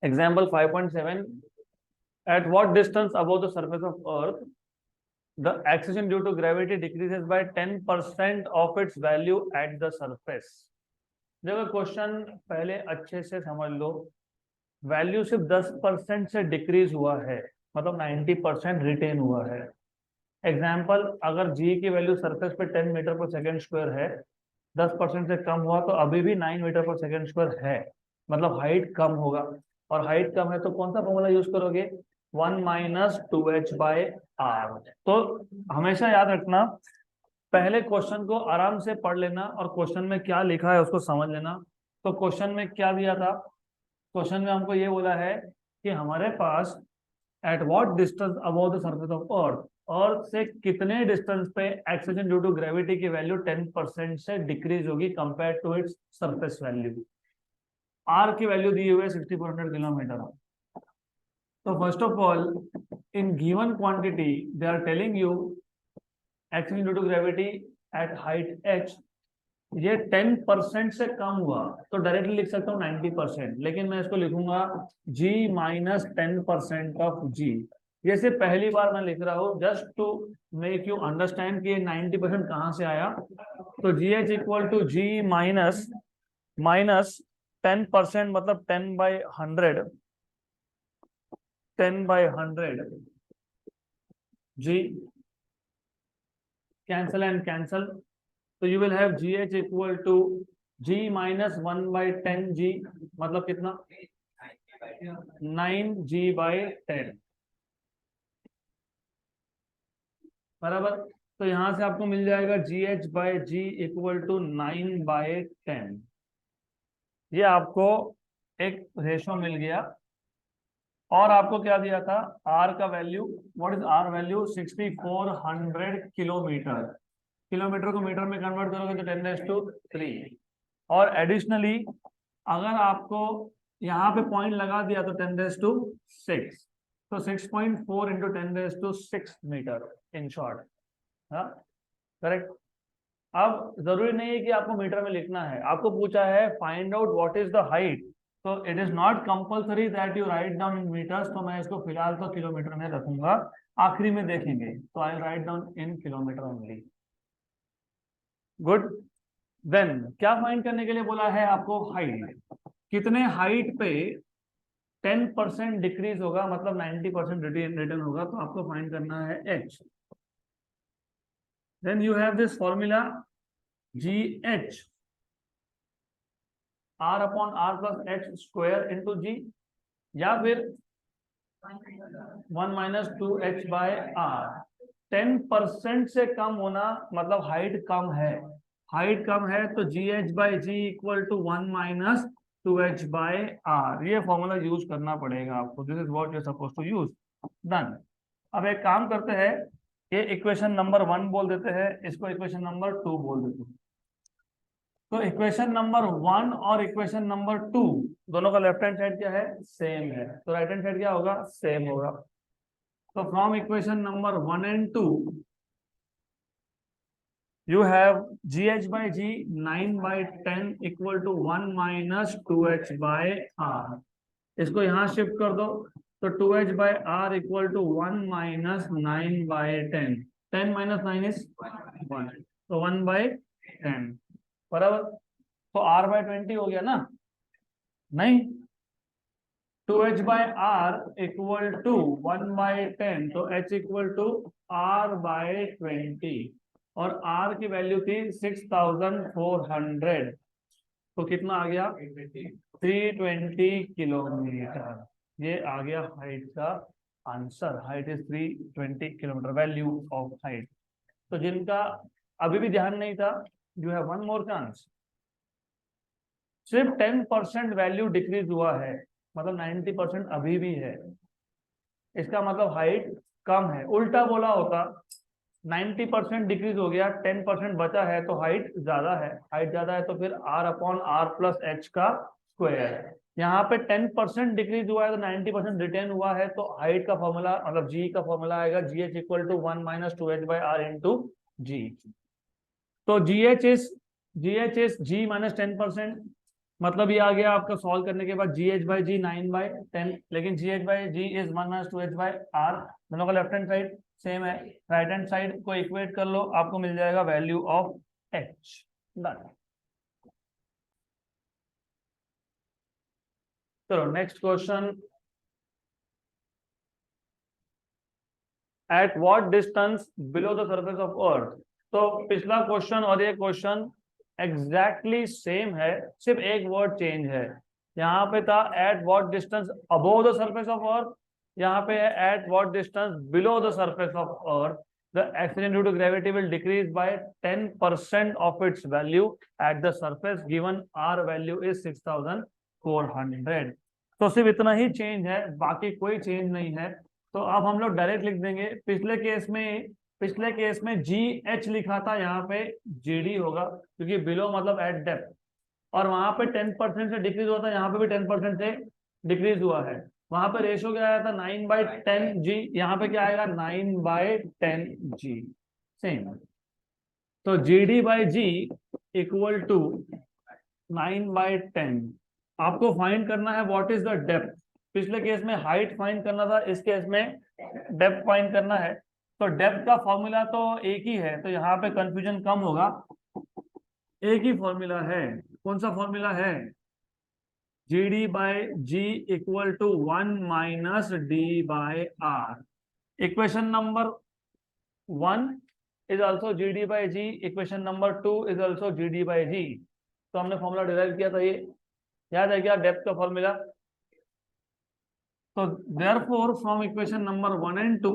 Example 5.7. At what distance above the surface of Earth the acceleration due to gravity decreases by 10% of its value at the surface? देखो question पहले अच्छे से समझ लो। Value सिर्फ 10% से decrease हुआ है, मतलब 90% रिटेन हुआ है। एग्जाम्पल, अगर जी की वैल्यू सरफेस पे 10 मीटर पर सेकेंड स्क्वायर है, 10% से कम हुआ तो अभी भी 9 मीटर पर सेकेंड स्क्वायर है, मतलब हाइट कम होगा। और हाइट कम है तो कौन सा फॉर्मूला यूज करोगे? 1 - 2h/r। तो हमेशा याद रखना, पहले क्वेश्चन को आराम से पढ़ लेना और क्वेश्चन में क्या लिखा है उसको समझ लेना। तो क्वेश्चन में क्या दिया था? क्वेश्चन में हमको ये बोला है कि हमारे पास at what distance above the surface of earth, earth से कितने डिस्टेंस पे एक्सेलरेशन ड्यू टू ग्रेविटी की वैल्यू 10% से डिक्रीज होगी compare to its surface value. R की वैल्यू दी हुई है 6400 किलोमीटर। तो first of all, in given quantity they are telling you acceleration due to gravity at height h, ये 10% से कम हुआ तो डायरेक्टली लिख सकता हूँ 90%, लेकिन मैं इसको लिखूंगा g - 10% ऑफ g। ये सिर्फ पहली बार मैं लिख रहा हूँ just to make you understand कि 90% कहाँ से आया। तो GH equal to g minus 10%, मतलब 10/100, 10/100 g, कैंसल एंड कैंसल। तो you will have GH equal to g - 1/10g, मतलब कितना? 9g/10, बराबर। तो यहां से आपको मिल जाएगा GH/g इक्वल टू 9/10। ये आपको एक रेशो मिल गया। और आपको क्या दिया था? R का value, what is R value? 6400 kilometre. Kilometre को मीटर में कन्वर्ट करोगे तो 10⁻³ और एडिशनली अगर आपको यहाँ पे पॉइंट लगा दिया तो 10⁻⁶, तो 6.4 इंटू 10⁻⁶ मीटर इन शॉर्ट। हाँ, करेक्ट। अब जरूरी नहीं है कि आपको मीटर में लिखना है, आपको पूछा है find out what is the height, तो it is not compulsory that you write down in metres. तो मैं इसको फिलहाल तो किलोमीटर में रखूंगा, आखिरी में देखेंगे, तो I write down in kilometre only. Good. Then क्या फाइंड करने के लिए बोला है आपको? हाइट। कितने हाइट पे 10% डिक्रीज होगा, मतलब 90% रिटर्न होगा, तो आपको फाइंड करना है h। Then you have this formula GH R/r+h² into g, या फिर 1 - 2h/r। 10% से कम होना मतलब हाइट कम है, हाइट कम है तो GH/g इक्वल टू 1 - 2h/r। ये फॉर्मूला यूज करना पड़ेगा आपको। This is what you are suppose to use. Done. अब एक काम करते हैं, ये इक्वेशन नंबर 1 बोल देते हैं, इसको इक्वेशन नंबर 2 बोल देते हैं। तो इक्वेशन नंबर 1 और इक्वेशन नंबर 2 दोनों का लेफ्ट हैंड साइड क्या है? सेम है, तो राइट हैंड साइड क्या होगा? सेम होगा। तो from equation number 1 and 2 you have GH/g 9/10 equal to 1 - 2h/r। इसको यहां शिफ्ट कर दो तो 2h/r इक्वल टू 1 - 9/10। 10 - 9 इज 1, तो 1/10, बराबर। तो R/20 हो गया ना? नहीं, 2h/r इक्वल टू 1/10, तो h इक्वल टू R/20, और R की वैल्यू थी 6400, तो कितना आ गया? 320 किलोमीटर। ये आ गया हाइट का answer. Height is 320 kilometre, value of height. तो जिनका अभी भी ध्यान नहीं था, you have one more chance. सिर्फ 10% वैल्यू डिक्रीज हुआ है, मतलब 90% अभी भी है, इसका मतलब हाइट कम है। उल्टा बोला होता, 90% डिक्रीज हो गया, 10% बचा है, तो हाइट ज्यादा है। हाइट ज्यादा है तो फिर R/r+h का स्क्वायर। यहाँ पे 10% डिक्रीज हुआ है तो 90% रिटेन हुआ है, तो हाइट का फॉर्मूला मतलब जी का फॉर्मूला आएगा GH equal to 1 - 2h/r into g. तो GH इज g - 10%, मतलब ये आ गया आपका सॉल्व करने के बाद GH/G 9/10, लेकिन GH/G इज 1-2H/R। दोनों का लेफ्ट हैंड साइड सेम है, राइट हैंड साइड को इक्वेट कर लो, आपको मिल जाएगा वैल्यू ऑफ H। डन। चलो next question, eight what distance below the surface of अर्थ। तो पिछला क्वेश्चन और ये क्वेश्चन एग्जैक्टली सेम है, सिर्फ एक वर्ड चेंज है। यहाँ पे था at what distance above the surface of earth, यहाँ पे है at what distance below the surface of earth the acceleration due to gravity will decrease by 10% of its value at the surface given R value is 6400। तो सिर्फ इतना ही change है, बाकी कोई change नहीं है। तो अब हम लोग डायरेक्ट लिख देंगे, पिछले केस में जी एच लिखा था, यहाँ पे GD होगा, क्योंकि बिलो मतलब एट डेप्थ, और वहां पे 10% से डिक्रीज हुआ था, यहाँ पे भी 10% से डिक्रीज हुआ है। वहां पे रेशो क्या आया था 9/10G, यहाँ पे क्या आएगा 9/10G, सेम। तो GD/G इक्वल टू 9/10। आपको फाइंड करना है व्हाट इज द डेप्थ। पिछले केस में हाइट फाइंड करना था, इस केस में डेप्थ फाइंड करना है। तो डेप्थ का फॉर्मूला तो एक ही है, तो यहाँ पे कंफ्यूजन कम होगा। एक ही फॉर्मूला है, कौन सा फॉर्मूला है? GD/G equal to 1-D/R। Equation number 1 is also GD/G, equation number 2 is also GD/G। तो हमने फॉर्मूला डिराइव किया था, ये याद है क्या, डेप्थ का फॉर्मूला। तो therefore from equation number 1 and 2,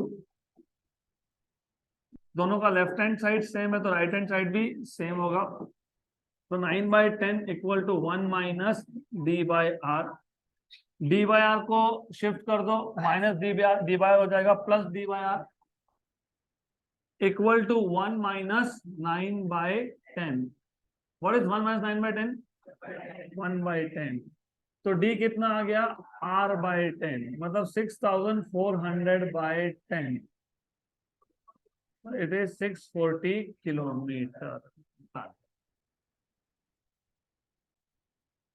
दोनों का लेफ्ट हैंड साइड सेम है तो राइट हैंड साइड भी सेम होगा। तो 9/10 इक्वल टू 1-D/R। D/R को शिफ्ट कर दो, -D/R हो जाएगा plus D/R equal to 1-9/10। What is 1-9/10? 1/10। तो D कितना आ गया R/10, मतलब 6400/10, it is 640 kilometre.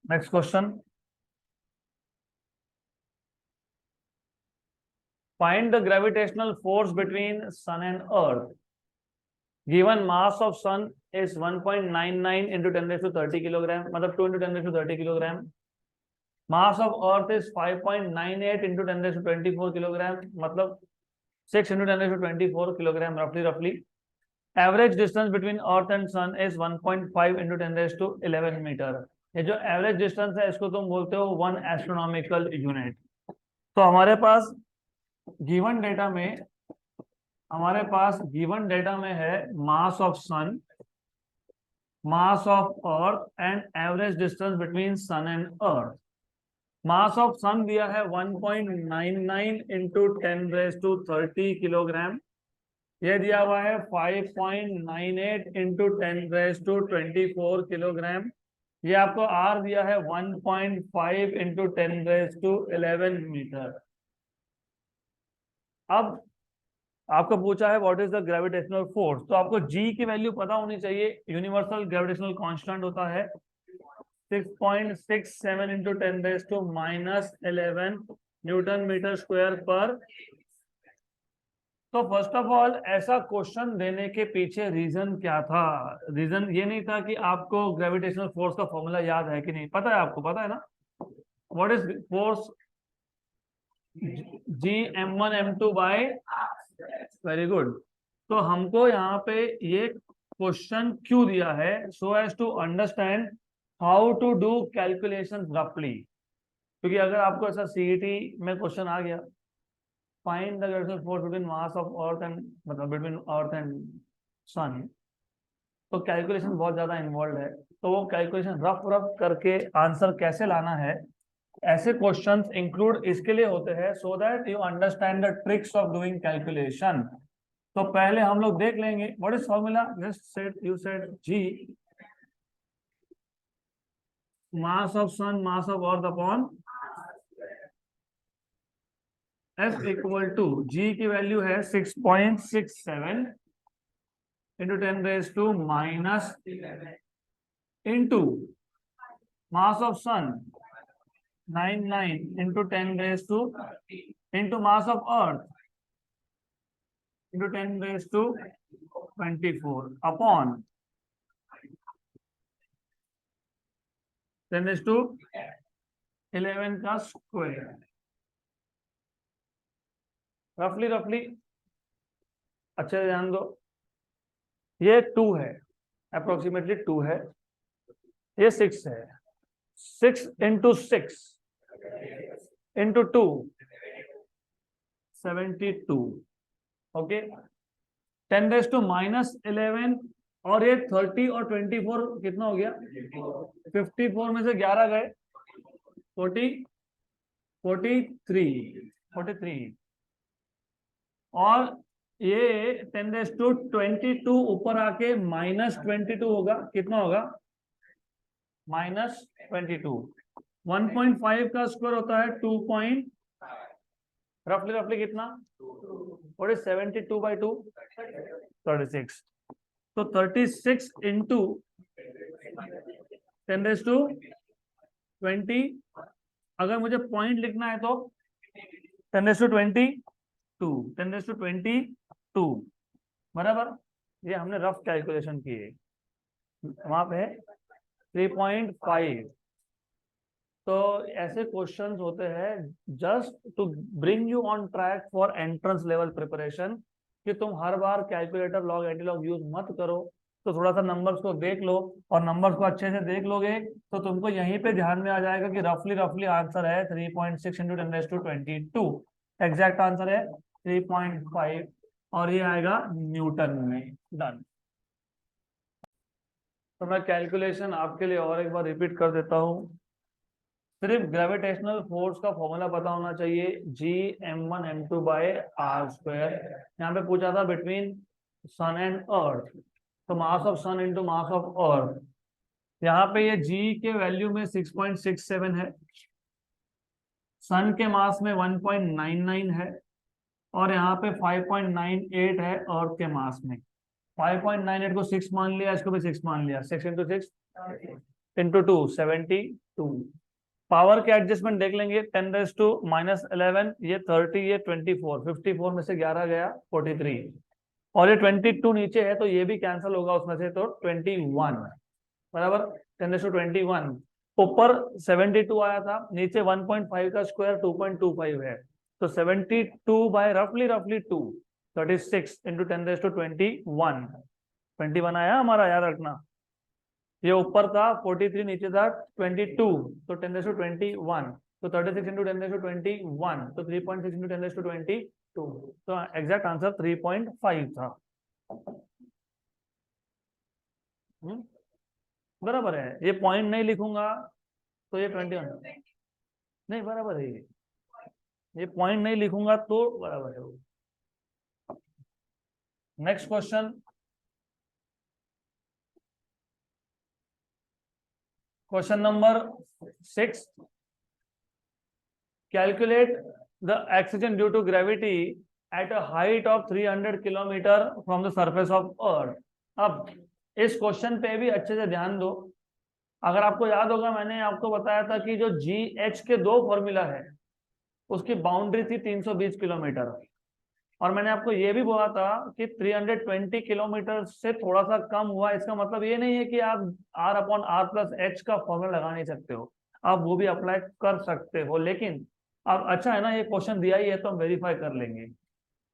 Next question, find the gravitational force between sun and earth. Given mass of sun is 1.99 into 10⁻30 kilogram, मतलब 2 into 10⁻30 kilogram. Mass of earth is 5.98 into 10⁻24 kilogram, मतलब 6 into 10⁻24 kilogram रफली। Average distance between earth and sun is 1.5 into 10⁻11 metre. ये जो average distance है इसको तुम बोलते हो 1 एस्ट्रोनॉमिकल यूनिट। तो हमारे पास गिवन डेटा में है mass of sun, mass of earth and average distance between sun and earth. Mass of sun दिया है 1.99 into 10⁻30 किलोग्राम, ये दिया हुआ है 5.98 into 10⁻24 किलोग्राम, ये आपको R दिया है 1.5 into 10⁻11 मीटर। अब आपको पूछा है what is the gravitational force, तो आपको G की वैल्यू पता होनी चाहिए। यूनिवर्सल ग्रेविटेशनल कांस्टेंट होता है 6.67 into 10⁻11 न्यूटन मीटर स्क्वायर पर। तो फर्स्ट ऑफ ऑल ऐसा क्वेश्चन देने के पीछे रीजन क्या था? रीजन ये नहीं था कि आपको ग्रेविटेशनल फोर्स का फॉर्मूला याद है कि नहीं, पता है, आपको पता है ना what is force? Gm1m2 very good. तो हमको यहाँ पे ये क्वेश्चन क्यों दिया है? So as to understand how to do calculation रफली, क्योंकि अगर आपको ऐसा सीईटी में क्वेश्चन आ गया, find the gravitational force between mass of earth and, मतलब बिटवीन अर्थ एंड सन, तो कैलकुलेशन बहुत ज्यादा इन्वॉल्व है। तो वो कैलकुलेशन रफ करके आंसर कैसे लाना है, ऐसे क्वेश्चंस इंक्लूड इसके लिए होते हैं so that you understand the tricks of doing calculation. तो पहले हम लोग देख लेंगे what is formula. Just said you said G mass of sun mass of earth upon F equal to G की वैल्यू है 6.67 into 10⁻⁻11 into mass of sun 99 into 10 raise to into mass of earth into 10 raise to 24 upon 10 raise to 11 का square. रफली रफली अच्छे से ध्यान दो, ये 2 है, अप्रोक्सीमेटली 2 है, ये 6 है। 6 into 6 into 2 72। Okay, 10 raise to -11 और ये 30 और 24 कितना हो गया? 54 में से 11 गए, 43 और ये 10 रेज टू 22 ऊपर आके -22 होगा। कितना होगा? -22। 1.5 का स्क्वायर होता है 2 पॉइंट, रफली रफली कितना? 72/2 36। तो 36 इंटू 10 रेज टू 20, अगर मुझे पॉइंट लिखना है तो 10 रेज टू 22 बराबर। ये हमने रफ कैलकुलेशन की है, वहां पे 3.5। तो ऐसे क्वेश्चंस होते हैं just to bring you on track for entrance level preparation, कि तुम हर बार कैलकुलेटर लॉग एंटीलॉग यूज मत करो। तो थोड़ा सा नंबर्स को देख लो, और नंबर्स को अच्छे से देख लोगे तो तुमको यहीं पे ध्यान में आ जाएगा कि रफली रफली आंसर है 3.6 into 10 raise to 22। Exact answer है 3.5 और ये आएगा न्यूटन में। डन। तो मैं कैलकुलेशन आपके लिए और एक बार रिपीट कर देता हूँ। सिर्फ ग्रेविटेशनल फोर्स का फॉर्मूला पता होना चाहिए, Gm1m2/r²। यहाँ पे पूछा था बिटवीन सन एंड अर्थ, तो mass of sun into mass of earth. यहाँ पे ये G के वैल्यू में 6.67 है, सन के मास में 1.99 है, और यहाँ पे 5.98 है अर्थ के मास में। 5.98 को 6 मान लिया, इसको भी 6 मान लिया। 6 इंटू 6 इंटू 2 72। पावर के एडजस्टमेंट देख लेंगे, 10 रेज टू -11, ये 30, ये 24, 54 में से 11 गया 43, और ये 22 नीचे है तो ये भी कैंसिल होगा उसमें से, तो 21 बराबर। 10 रेज टू 21, ऊपर 72 आया था, नीचे 1.5 का स्क्वायर 2.25 है, तो 72 बाय रफली रफली 2, 36 इंटू 10 रेज टू 21 आया हमारा, याद रखना। ये ऊपर था 43, नीचे था 22, तो 10 रेज टू 21, तो 36 इंटू 10 रेज टू 21, तो 3.6 इंटू 10 रेज टू 22, तो एग्जैक्ट आंसर 3.5 था। बराबर है। ये पॉइंट नहीं लिखूंगा तो ये 21 नहीं बराबर है, ये पॉइंट नहीं लिखूंगा तो बराबर है। Next question, question number 6। Calculate the acceleration due to gravity at a height of 300 kilometre from the surface of earth. अब इस क्वेश्चन पे भी अच्छे से ध्यान दो। अगर आपको याद होगा, मैंने आपको बताया था कि जो GH के 2 फॉर्मूला है, उसकी बाउंड्री थी 320 किलोमीटर, और मैंने आपको ये भी बोला था कि 320 किलोमीटर से थोड़ा सा कम हुआ, इसका मतलब ये नहीं है कि आप R/R+H का फॉर्मूला लगा नहीं सकते हो, आप वो भी अप्लाई कर सकते हो। लेकिन अब अच्छा है ना, ये क्वेश्चन दिया ही है तो हम वेरीफाई कर लेंगे।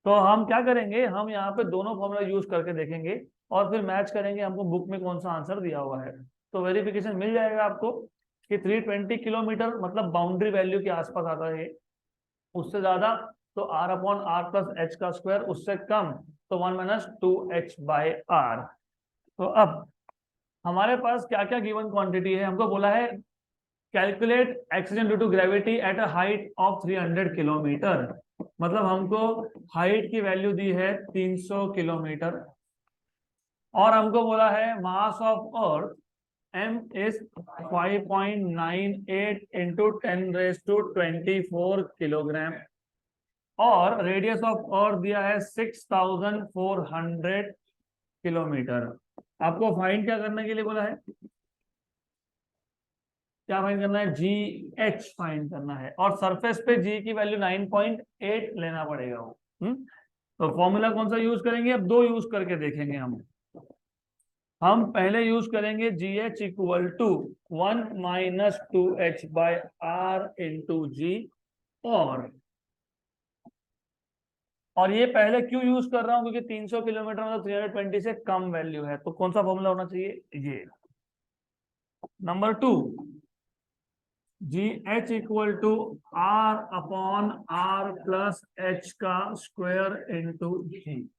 तो हम क्या करेंगे, हम यहाँ पे दोनों फॉर्मूला यूज करके देखेंगे और फिर मैच करेंगे हमको बुक में कौन सा आंसर दिया हुआ है, तो वेरिफिकेशन मिल जाएगा आपको कि 320 किलोमीटर मतलब बाउंड्री वैल्यू के आसपास आता है। उससे ज्यादा तो R/R+H का स्क्वायर, उससे कम तो 1 - 2H/R। तो अब हमारे पास क्या क्या गिवन क्वांटिटी है, हमको बोला है calculate acceleration due to gravity at a height of 300 kilometre, मतलब हमको हाइट की वैल्यू दी है 300 किलोमीटर, और हमको बोला है mass of earth M is 5.98 into 10 raise to 24 kilogram, और रेडियस ऑफ अर्थ दिया है 6400 किलोमीटर। आपको फाइंड क्या करने के लिए बोला है? क्या फाइंड करना है, जी एच फाइंड करना है, और सरफेस पे जी की वैल्यू 9.8 लेना पड़ेगा वो। तो फॉर्मूला कौन सा यूज करेंगे, अब दो यूज करके देखेंगे हम पहले यूज करेंगे g H equal to 1 - 2h/r into g, और ये पहले क्यों यूज कर रहा हूं, क्योंकि 300 किलोमीटर मतलब 320 से कम वैल्यू है, तो कौन सा फॉर्मूला होना चाहिए, ये। Number 2, G H equal to r/r+h का स्क्वायर इंटू जी।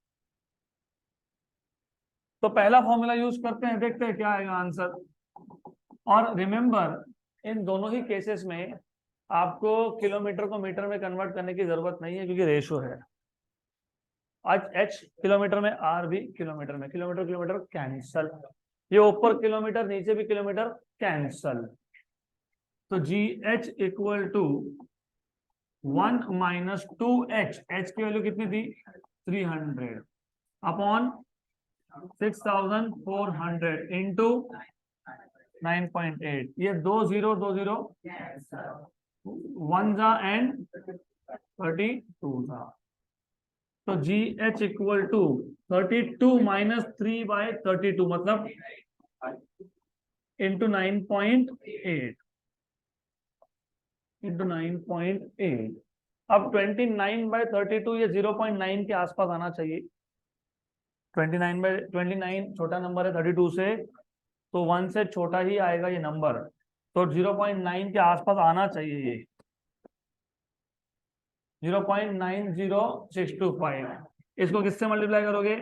तो पहला फॉर्मूला यूज करते हैं, देखते हैं क्या आएगा आंसर। और रिमेंबर, इन दोनों ही केसेस में आपको किलोमीटर को मीटर में कन्वर्ट करने की जरूरत नहीं है, क्योंकि रेशो है। आज एच किलोमीटर में, आर भी किलोमीटर में, किलोमीटर किलोमीटर कैंसल, ये ऊपर किलोमीटर नीचे भी किलोमीटर कैंसल। तो G H equal to 1 - 2h, H की वैल्यू कितनी थी 300 अपॉन 6400 इंटू 9.8, ये 2 0 1 जा एंड 32 था। तो जी एच इक्वल टू 32 - 3/32 मतलब इंटू 9.8 इंटू 9.8। अब 29/32 ये 0.9 के आसपास आना चाहिए। 29 छोटा नंबर है 32 से, तो 1 से छोटा ही आएगा ये नंबर, तो 0.9 के आसपास आना चाहिए ये, 0.90625। इसको किससे मल्टीप्लाई करोगे,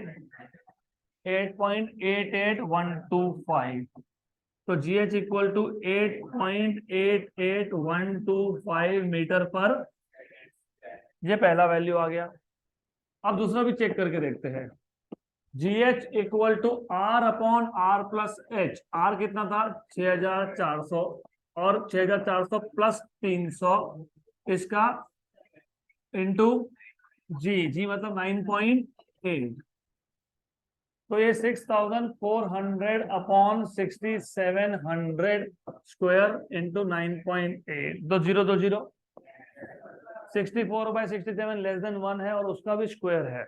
8.88125। तो G H equal to 8.88125 metre पर, ये पहला वैल्यू आ गया। अब दूसरा भी चेक करके देखते हैं। G H equal to r/r+h, R कितना था 6400, और 6400 प्लस 300 इसका इंटू जी मतलब 9.8, तो ये 6400 upon 6700 square into 9.8, 20 64/67 less than 1 है, और उसका भी स्क्वायर है,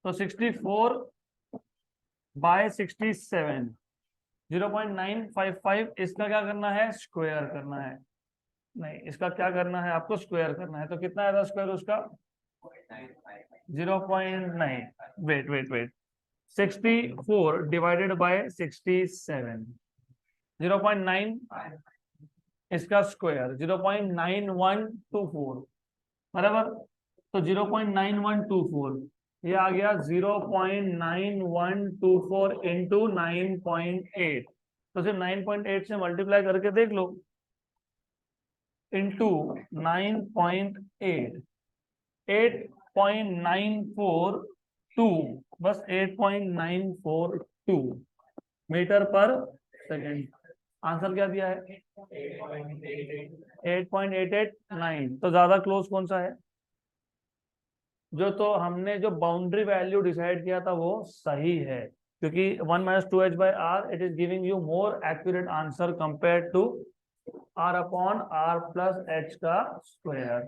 तो 64/67 0.955, इसका क्या करना है, स्क्वायर करना है, नहीं इसका क्या करना है आपको, स्क्वायर करना है। तो कितना आएगा स्क्वायर उसका, 0.9, वेट 64 डिवाइडेड बाय 67, 0.9, इसका स्क्वायर 0.9124 बराबर। तो 0.9124 ये आ गया 0.9124 इंटू 9.8, तो सिर्फ 9.8 से मल्टीप्लाई करके देख लो, इंटू 9.8, 8.942, बस 8.942 मीटर पर सेकेंड। आंसर क्या दिया है 8.889, तो ज्यादा क्लोज कौन सा है, तो हमने जो बाउंड्री वैल्यू डिसाइड किया था वो सही है, क्योंकि 1 - 2h/r it is giving you more accurate answer compare to r/r+h का square.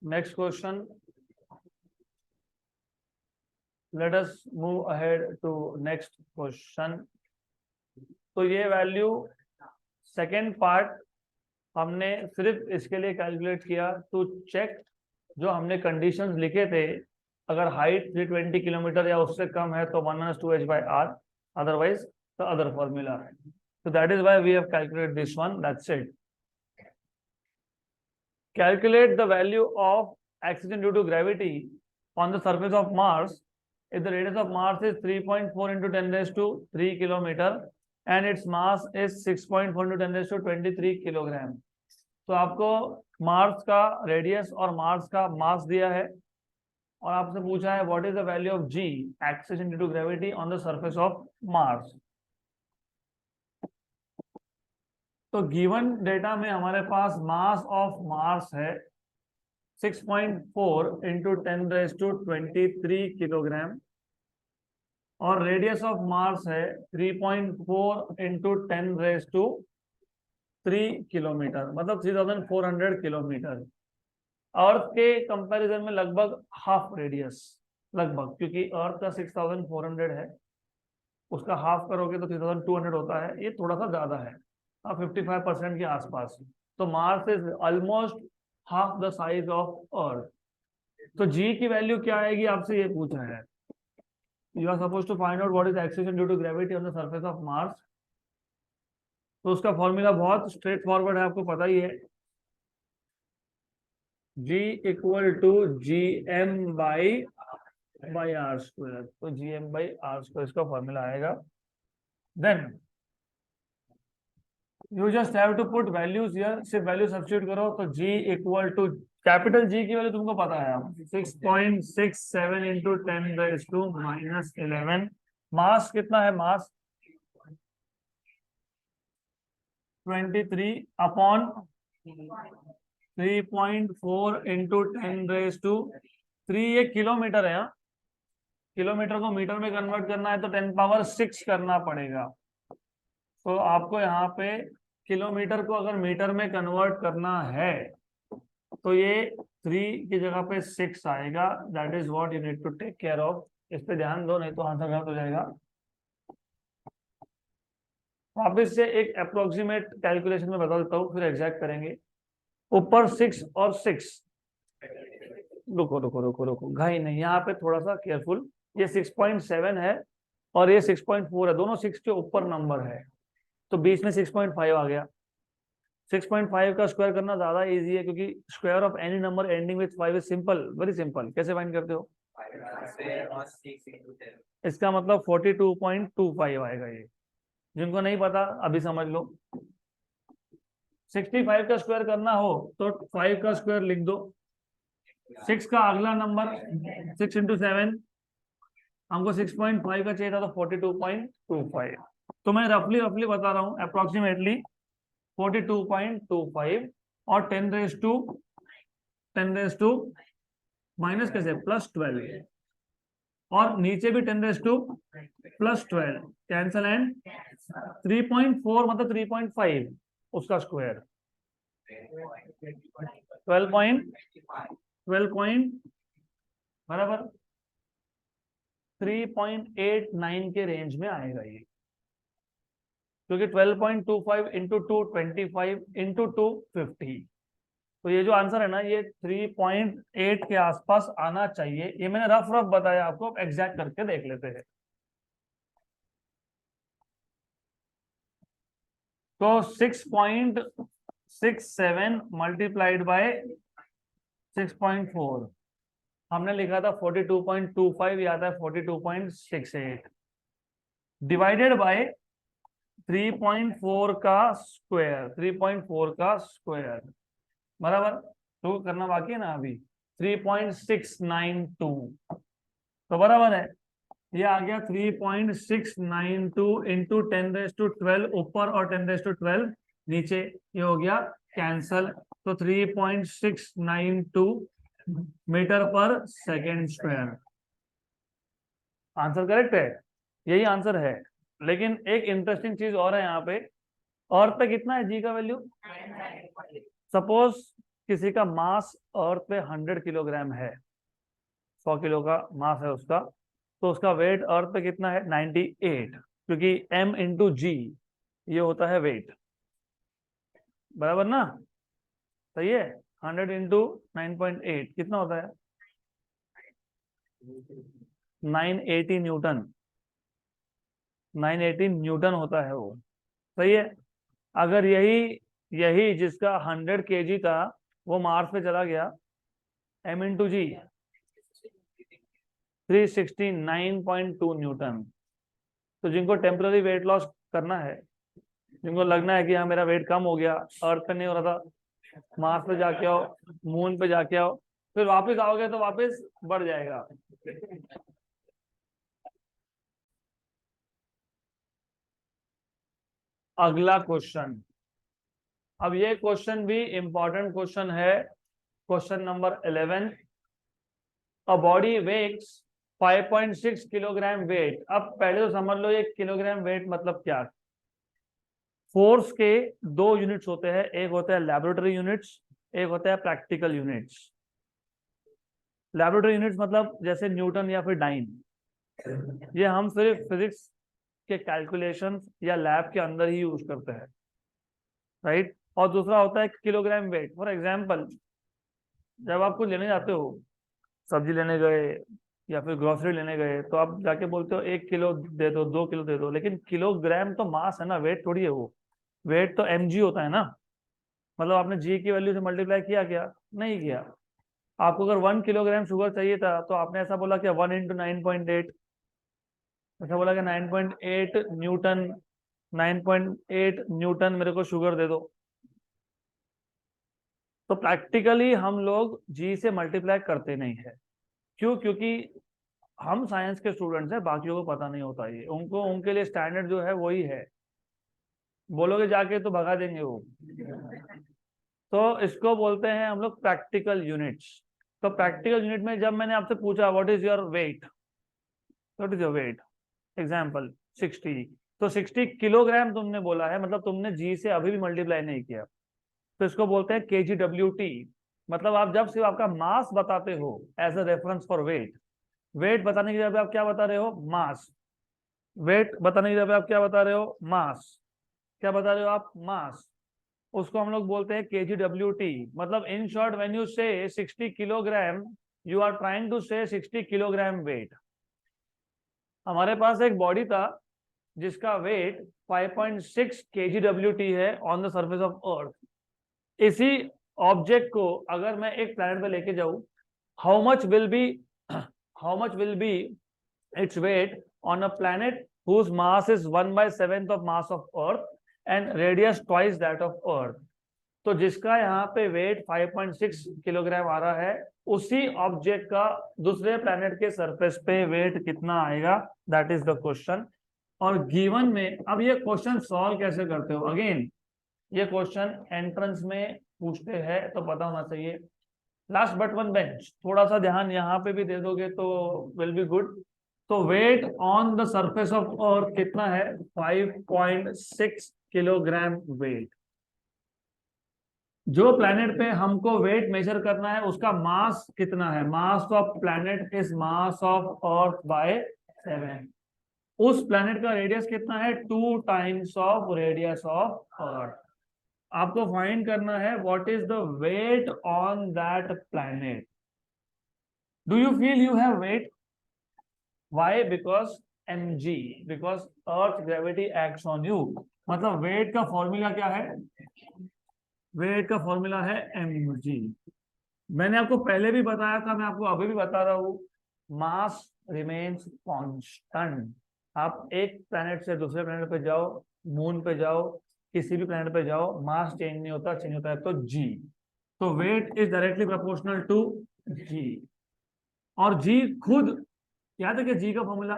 Next question, let us move ahead to next question. तो ये वैल्यू सेकेंड पार्ट हमने सिर्फ इसके लिए कैलकुलेट किया टू चेक, जो हमने कंडीशंस लिखे थे, अगर हाइट 320 किलोमीटर या उससे कम है तो 1 - 2h/r, otherwise the other formula. So that is why we have calculated this one, that's it. Calculate the value of acceleration due to gravity on the surface of Mars if the radius of Mars is 3.4 into 10⁻³ kilometer and its mass is 6.4 into 10⁻23 kilogram. तो आपको Mars का radius और Mars का मास दिया है, और आपसे पूछा है what is the value of G, acceleration due to gravity on the surface of Mars. तो गिवन डेटा में हमारे पास मास ऑफ मार्स है 6.4 into 10⁻23 किलोग्राम, और रेडियस ऑफ मार्स है 3.4 इंटू 10⁻³ किलोमीटर, मतलब 3400 किलोमीटर। अर्थ के कंपैरिजन में लगभग हाफ रेडियस, लगभग, क्योंकि अर्थ का 6400 है, उसका हाफ करोगे तो 3200 होता है, ये थोड़ा सा ज्यादा है, 55% के आसपास। तो Mars is almost half the size of earth. तो जी की वैल्यू क्या आएगी, आपसे ये पूछा है। You are suppose to find out what is acceleration due to gravity on the surface of Mars. तो उसका फॉर्मूला बहुत स्ट्रेट फॉरवर्ड है, आपको पता ही है। G equal to G M by R square. तो G M by R square इसका फॉर्मूला आएगा। Then you just have to put values here, सिर्फ वैल्यू सब्स्टिट्यूट करो। तो g equal to, capital G की वैल्यू तुमको पता है, 6.67 इंटू 10⁻⁻11। मास कितना है, मास 23 अपॉन 3.4 इंटू 10⁻3। ये किलोमीटर है, हाँ। किलोमीटर को मीटर में कन्वर्ट करना है तो 10⁻6 करना पड़ेगा। तो आपको यहाँ पे किलोमीटर को अगर मीटर में कन्वर्ट करना है तो ये 3 की जगह पे 6 आएगा। That is what you need to take care of. इस पे ध्यान दो, नहीं तो आंसर गलत हो जाएगा। वापिस से एक अप्रोक्सीमेट कैलकुलेशन में बता देता हूँ, फिर एग्जैक्ट करेंगे। ऊपर 6 और 6, रुको रुको रुको रुको, घाई नहीं, यहाँ पे थोड़ा सा केयरफुल। ये 6.7 है और ये 6.4 है, दोनों 6 के ऊपर नंबर है, तो बीच में 6.5 आ गया। 6.5 का स्क्वायर करना ज्यादा इजी है, क्योंकि square of any number ending with 5 is simple, very simple. कैसे फाइंड करते हो? इसका मतलब 42.25 आएगा ये। जिनको नहीं पता अभी समझ लो। 65 का स्क्वायर करना हो तो 5 का स्क्वायर लिख दो। 6 का अगला नंबर 6 इंटू 7, हमको 6.5 का चाहिए था, तो 42.25। तो मैं रफली रफली बता रहा हूँ, अप्रोक्सीमेटली 42.25 और 10⁻टू माइनस कैसे, +12, और नीचे भी 10⁻+12 कैंसल, एंड 3.4 मतलब 3.5 उसका स्क्वायर 12 बराबर 3.89 के रेंज में आएगा ये, क्योंकि 12.25 इंटू 225 इंटू 250। तो ये जो आंसर है ना, ये 3.8 के आसपास आना चाहिए। ये मैंने रफ रफ बताया आपको, अब एग्जैक्ट करके देख लेते हैं। तो 6.67 मल्टीप्लाइड बाय 6.4, हमने लिखा था 42.25, याद है 42.68, डिवाइडेड बाय 3.4 का स्क्वायर, 3.4 का स्क्वायर बराबर, तो करना बाकी है ना अभी, 3.692। तो बराबर है, ये आ गया 3.692 इंटू 10⁻12 ऊपर और 10⁻12 नीचे, ये हो गया कैंसल। तो 3.692 मीटर पर सेकेंड स्क्वायर। आंसर करेक्ट है, यही आंसर है। लेकिन एक इंटरेस्टिंग चीज और है यहाँ पे, अर्थ पे कितना है जी का वैल्यू। सपोज किसी का मास अर्थ पे 100 किलोग्राम है, 100 किलो का मास है उसका, तो उसका वेट अर्थ पे कितना है, 98, क्योंकि m इंटू जी ये होता है वेट, बराबर ना, सही है। 100 इंटू 9.8 कितना होता है, 980 न्यूटन, 980 न्यूटन होता है वो, सही है। अगर यही यही जिसका 100 केजी था वो मार्स पे चला गया, m इंटू जी 369.2 न्यूटन। तो जिनको टेम्पररी वेट लॉस करना है, जिनको लगना है कि हाँ मेरा वेट कम हो गया, अर्थ पे नहीं हो रहा था, मार्स पे जाके आओ, मून पे जाके आओ, फिर वापस आओगे तो वापस बढ़ जाएगा। अगला क्वेश्चन, अब ये क्वेश्चन भी इंपॉर्टेंट क्वेश्चन है, question number 11। A body weighs 5.6 kilogram weight. अब पहले तो समझ लो ये किलोग्राम वेट मतलब क्या। फोर्स के दो यूनिट्स होते हैं, एक होता है लैबोरेटरी यूनिट्स, एक होता है प्रैक्टिकल यूनिट्स। लैबोरेटरी यूनिट्स मतलब जैसे न्यूटन या फिर डाइन, ये हम सिर्फ फिजिक्स के कैलकुलेशन या लैब के अंदर ही यूज करते हैं, राइट। और दूसरा होता है किलोग्राम वेट। फॉर एग्जांपल, जब आप कुछ लेने जाते हो, सब्जी लेने गए या फिर ग्रोसरी लेने गए, तो आप जाके बोलते हो 1 किलो दे दो, 2 किलो दे दो, लेकिन किलोग्राम तो मास है ना, वेट थोड़ी है वो। वेट तो mg होता है ना। मतलब आपने जी की वैल्यू से मल्टीप्लाई किया क्या? नहीं किया। आपको अगर 1 किलोग्राम शुगर चाहिए था तो आपने ऐसा बोला कि 1 × 9.8, ऐसा बोला कि 9.8 न्यूटन, 9.8 न्यूटन मेरे को शुगर दे दो। तो प्रैक्टिकली हम लोग जी से मल्टीप्लाई करते नहीं है। क्यों? क्योंकि हम साइंस के स्टूडेंट्स हैं, बाकियों को पता नहीं होता, ये उनको, उनके लिए स्टैंडर्ड जो है वही है। बोलोगे जाके तो भगा देंगे वो। तो इसको बोलते हैं हम लोग प्रैक्टिकल यूनिट्स। तो प्रैक्टिकल यूनिट में जब मैंने आपसे पूछा what is your weight, what is your weight, example 60, तो 60 किलोग्राम तुमने बोला है, मतलब तुमने जी से अभी भी मल्टीप्लाई नहीं किया। तो इसको बोलते हैं kgWT। मतलब आप जब सिर्फ आपका मास बताते हो as a reference for weight, weight बताने की जगह आप क्या बता रहे हो? मास। वेट बताने की जगह आप क्या बता रहे हो? मास। क्या बता रहे हो आप? मास। उसको हम लोग बोलते हैं kgWT। मतलब in short, when you say 60 kilogram, you are trying to say 60 kilogram weight. हमारे पास एक बॉडी था जिसका वेट 5.6 kgWT है ऑन द सरफेस ऑफ अर्थ। इसी ऑब्जेक्ट को अगर मैं एक प्लैनेट पे लेके जाऊं, how much will be, how much will be its weight on a planet whose mass is 1/7 of mass of earth and radius twice that of earth। तो जिसका यहाँ पे वेट 5.6 किलोग्राम आ रहा है, उसी ऑब्जेक्ट का दूसरे प्लैनेट के सरफेस पे वेट कितना आएगा, दैट इज द क्वेश्चन। और गिवन में, अब ये क्वेश्चन सॉल्व कैसे करते हो? अगेन, ये क्वेश्चन एंट्रेंस में पूछते हैं तो पता होना चाहिए। लास्ट बट वन बेंच, थोड़ा सा ध्यान यहाँ पे भी दे दोगे तो विल बी गुड। तो weight on the surface of earth कितना है? 5.6 किलोग्राम वेट। जो प्लैनेट पे हमको वेट मेजर करना है उसका मास कितना है? Mass of planet is mass of earth by 7। उस प्लैनेट का रेडियस कितना है? 2 times of radius of earth. आपको फाइंड करना है what is the weight on that planet. Do you feel you have weight? Why? Because mg, because earth gravity acts on you. मतलब weight का formula क्या है? Wait का formula है mg। मैंने आपको पहले भी बताया था, मैं आपको अभी भी बता रहा हूं, मास रिमेन्स कांस्टेंट। आप एक प्लैनेट से दूसरे प्लैनेट पे जाओ, मून पे जाओ, किसी भी प्लैनेट पे जाओ, मास चेंज नहीं होता, चेंज होता है तो जी। तो weight is directly proportional to G. और जी खुद, याद है कि जी का formula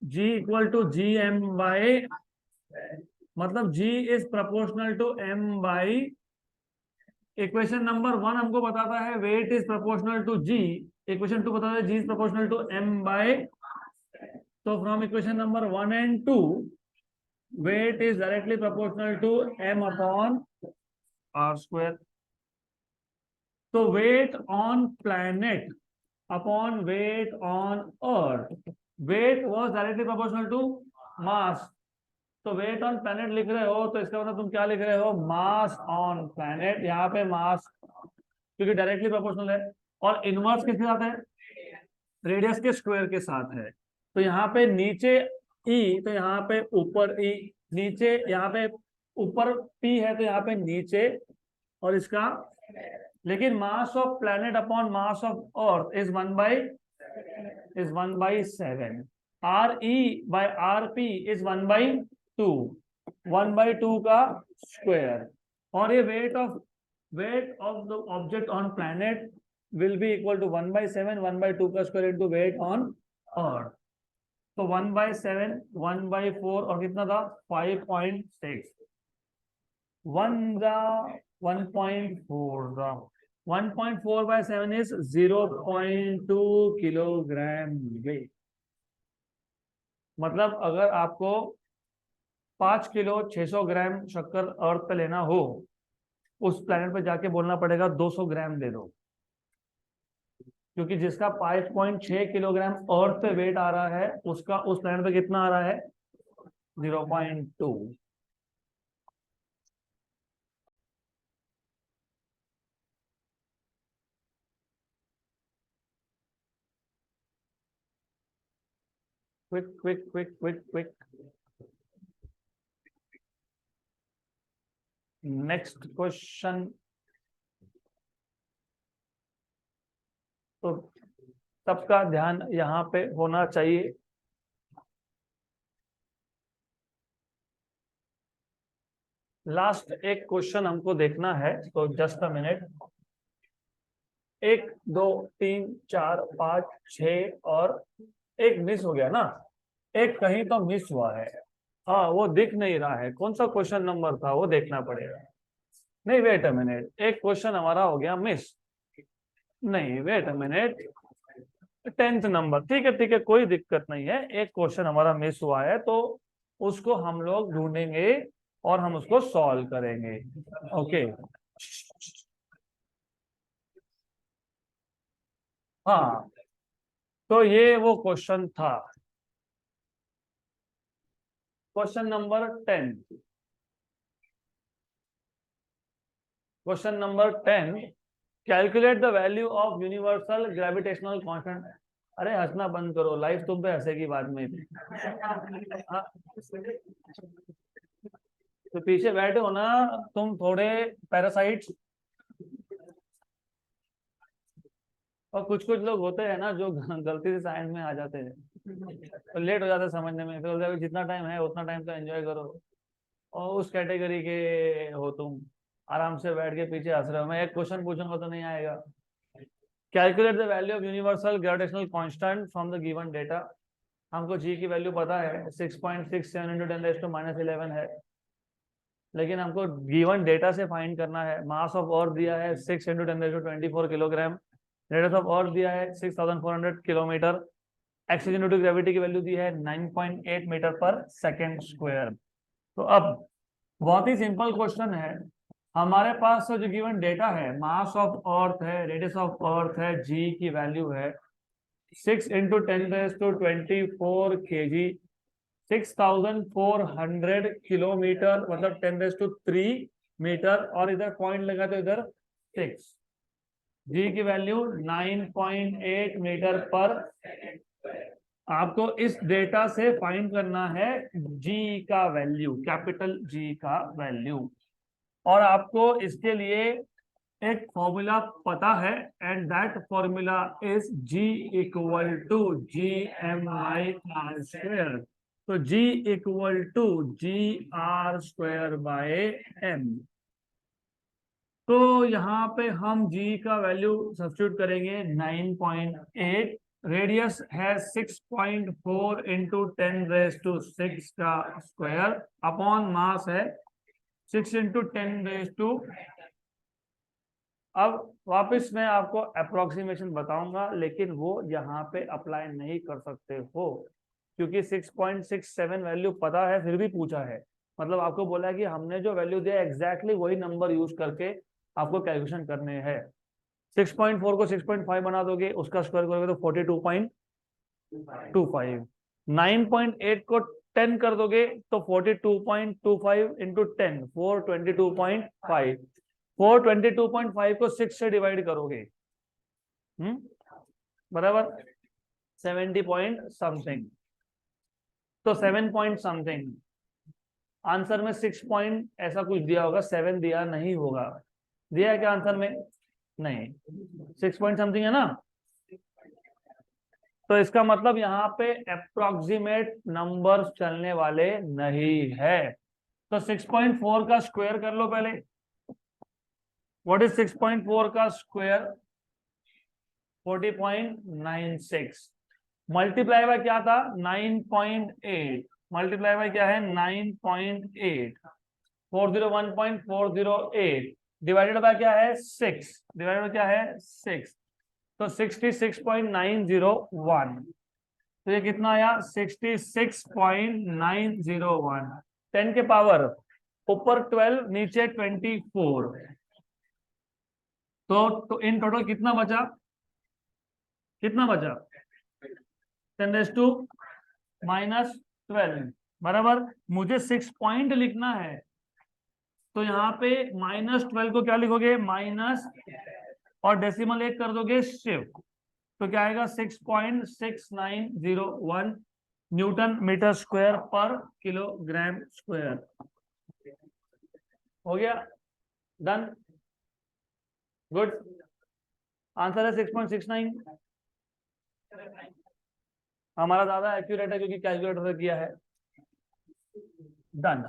G equal to G M by, मतलब G is proportional to M by, equation number 1 हमको बताता है weight is proportional to G, equation 2 बताता है G is proportional to M by. तो from equation number 1 and 2, weight is directly proportional to m upon r square। तो weight on planet upon weight on earth, weight was directly proportional to mass। तो weight on planet लिख रहे हो तो इसका मतलब तुम क्या लिख रहे हो? मास ऑन प्लैनेट। यहाँ पे मास क्योंकि डायरेक्टली प्रोपोर्शनल है, और इनवर्स किसके साथ है? रेडियस के स्क्वायर के साथ है। तो यहाँ पे नीचे ई, तो यहाँ पे ऊपर ई, नीचे यहाँ पे ऊपर पी है तो यहाँ पे नीचे, और इसका, लेकिन मास of planet upon mass of earth is 1/7। R E bye R P is 1/2, 1/2 का स्क्वायर। और ये weight of the object on planet will be equal to 1/7, 1/2 का square into weight on earth. तो 1/7, 1/4 और कितना था? 5.6, 1 1.4 1.4/7 इज 0.2 किलोग्राम वेट। मतलब अगर आपको 5 किलो 600 ग्राम शक्कर अर्थ पे लेना हो, उस प्लेनेट पे जाके बोलना पड़ेगा 200 ग्राम दे दो, क्योंकि जिसका 5.6 किलोग्राम अर्थ पे वेट आ रहा है उसका उस प्लेनेट पे कितना आ रहा है 0.2। Quick quick quick quick quick. Next question. तो सबका ध्यान यहाँ पे होना चाहिए। लास्ट एक क्वेश्चन हमको देखना है, तो जस्ट अ मिनट। 1 2 3 4 5 6 और एक मिस हो गया ना, एक कहीं तो मिस हुआ है। हाँ, वो दिख नहीं रहा है, कौन सा क्वेश्चन नंबर था वो देखना पड़ेगा। नहीं, वेट अ मिनट, एक क्वेश्चन हमारा हो गया मिस। नहीं, wait a minute, 10th number. ठीक है ठीक है, कोई दिक्कत नहीं है, एक क्वेश्चन हमारा मिस हुआ है तो उसको हम लोग ढूंढेंगे और हम उसको सॉल्व करेंगे। ओके। हाँ, तो ये वो क्वेश्चन था, question number 10। Question number 10, calculate the value of universal gravitational constant. अरे हंसना बंद करो, लाइफ तुम पे हंसेगी बाद में। हाँ, तो पीछे बैठे हो ना तुम, थोड़े पैरासाइट्स। और कुछ कुछ लोग होते हैं ना जो गलती से साइंस में आ जाते हैं, तो लेट हो जाता है समझने में, फिर बोलते हैं, जितना टाइम है उतना टाइम तो एंजॉय करो। और उस कैटेगरी के हो तुम, आराम से बैठ के पीछे हंस रहे हो। मैं एक क्वेश्चन पूछूंगा तो नहीं आएगा। Calculate the value of universal gravitational constant from the given data. हमको जी की वैल्यू पता है 6.67 इंटू 10⁻11 है, लेकिन हमको गिवन डेटा से फाइंड करना है। मास ऑफ अर्थ दिया है 6 into 10⁻24 kilogram, radius of earth दिया है 6400 kilometre, acceleration due to gravity की वैल्यू दी है 9.8 मीटर पर सेकेंड स्क्वायर। तो अब बहुत ही सिंपल क्वेश्चन है, हमारे पास जो गिवन डेटा है, मास ऑफ अर्थ है, रेडियस ऑफ अर्थ है, जी की वैल्यू है 6 इंटू 10⁻24 kg, 6400 किलोमीटर, मतलब 10⁻3 मीटर, और इधर पॉइंट लगा तो इधर 6। जी की वैल्यू 9.8 मीटर पर। आपको इस डेटा से फाइंड करना है जी का वैल्यू, कैपिटल जी का वैल्यू। और आपको इसके लिए एक फॉर्मूला पता है, and that formula is g equal to G M I R square. तो g equal to G R square by M. तो यहाँ पे हम जी का वैल्यू सब्स्टिट्यूट करेंगे 9.8, रेडियस है 6.4 इंटू 10⁻6 का स्क्वायर, अपॉन मास है 6 इंटू 10⁻। अब वापस मैं आपको अप्रोक्सीमेशन बताऊंगा, लेकिन वो यहाँ पे अप्लाई नहीं कर सकते हो, क्योंकि 6.67 वैल्यू पता है फिर भी पूछा है। मतलब आपको बोला है कि हमने जो वैल्यू दिया एग्जैक्टली वही नंबर यूज करके आपको कैलकुलेशन करने हैं। 6.4 को 6.5 बना दोगे, उसका स्क्वायर करोगे तो 42.25। 9.8 को 10 कर दोगे तो 42.25 इंटू 10 422.5। 422.5 को 6 से डिवाइड करोगे, बराबर 70 पॉइंट समथिंग। तो 7 पॉइंट समथिंग, आंसर में 6 पॉइंट ऐसा कुछ दिया होगा, 7 दिया नहीं होगा। दिया है क्या आंसर में? नहीं, 6 पॉइंट समथिंग है ना। तो इसका मतलब यहाँ पे अप्रोक्सीमेट नंबर चलने वाले नहीं है। तो 6.4 का स्क्वायर कर लो पहले। व्हाट इज 6.4 का स्क्वायर? 40.96। मल्टीप्लाई बाय क्या था? 9.8। मल्टीप्लाई बाय क्या है? 9.8। 401.408 डिवाइडेड बाय क्या है 6, डिवाइडेड बाय क्या है 6, तो 66.901, तो ये कितना आया 66.901, 10 के पावर ऊपर 12 नीचे 24, तो इन टोटल कितना बचा, कितना बचा 10⁻⁻12, बराबर। मुझे 6 पॉइंट लिखना है, तो यहाँ पे -12 को क्या लिखोगे माइनस, और डेसिमल 1 कर दोगे शिफ्ट, तो क्या आएगा 6.6901 न्यूटन मीटर स्क्वायर पर किलोग्राम स्क्वायर। हो गया, डन, गुड। आंसर है 6.69। हमारा ज्यादा एक्यूरेट है क्योंकि कैलकुलेटर से किया है। डन।